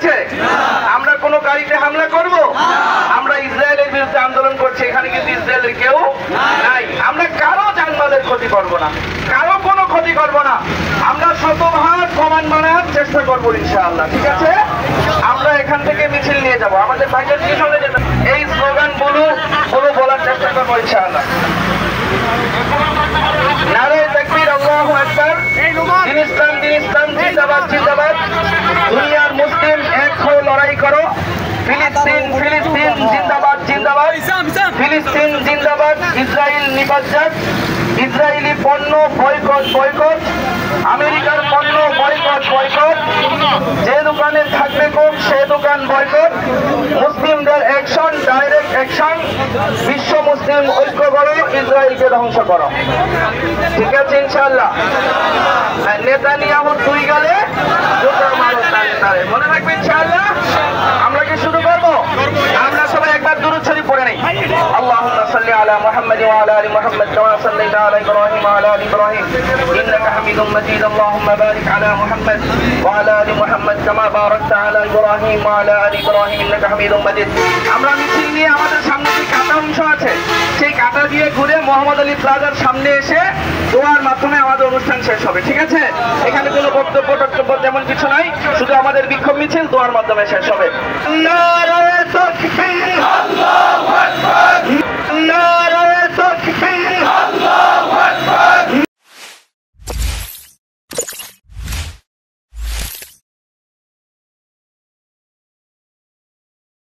আছে? আমরা কোনো গাড়িতে হামলা করব? আমরা ইসরায়েলের বিরুদ্ধে আন্দোলন করছি, এখানে কিন্তু ইসরায়েলের কেউ নাই। আমরা কারো জানমালের ক্ষতি করব না, কারো কোনো ক্ষতি করব না। আমরা শতভাগ প্রমাণ বানানোর চেষ্টা করবো ইনশাআল্লাহ, ঠিক আছে? আমরা এখান থেকে মিছিল নিয়ে যাব, আমাদের ভাইদের কি সঙ্গে যেতে, এই স্লোগান গুলো বলার চেষ্টা করবো ইনশাআল্লাহ। নারে তাকবীর, আল্লাহু আকবার। দিন ইসলাম, দিন ইসলাম, জিন্দাবাদ, জিন্দাবাদ। দুনিয়ার মুসলিম এক হয়ে লড়াই করো। ফিলিস্তিন, ফিলিস্তিন জিন্দাবাদ, জিন্দাবাদ। ফিলিস্তিন জিন্দাবাদ। ইসরায়েল নিপাত, ইসরায়েলি পণ্য বয়কট, বয়কট। আমেরিকার পণ্য বয়কট, বয়কট। যে দোকানে থাকবে কোক সে দোকান বয়কট। মুসলিমদের অ্যাকশন, ডাইরেক্ট অ্যাকশন। বিশ্ব মুসলিম ঐক্য করো, ইসরায়েলকে ধ্বংস করো, ঠিক আছে ইনশাআল্লাহ। নেতানিয়াহুর দুই গালে জুতা মারো তালে তালে, মনে রাখবে ইনশাআল্লাহ। আমরা কি শুরু করবো? আমরা সবাই একবার দুরূদ শরীফ পড়ে নেই। আল্লাহুম্মা সাল্লি আলা মুহাম্মাদ ওয়া আলা আলি মুহাম্মাদ কামা সাল্লাইতা আলা ইব্রাহিম ওয়া আলা আলি ইব্রাহিম ইন্নাকা হামিদুম মাজিদ। আল্লাহুম্মা বারিক আলা মুহাম্মাদ ওয়া আলা আলি মুহাম্মাদ কামা বারাকতা আলা ইব্রাহিম ওয়া আলা আলি ইব্রাহিম ইন্নাকা হামিদুম মাজিদ। আমরা মিছিল নিয়ে আমাদের সামনে যে কাটা অংশ আছে সেই কাটা দিয়ে ঘুরে মোহাম্মদ আলী প্লাজার সামনে এসে দোয়ার মাধ্যমে আমাদের অনুষ্ঠান শেষ হবে, ঠিক আছে? এখানে কোনো বক্তব্য টক্তব্য তেমন কিছু নাই, শুধু আমাদের বিক্ষোভ মিছিল দোয়ার মাধ্যমে শেষ হবে। নারে তাকবীর।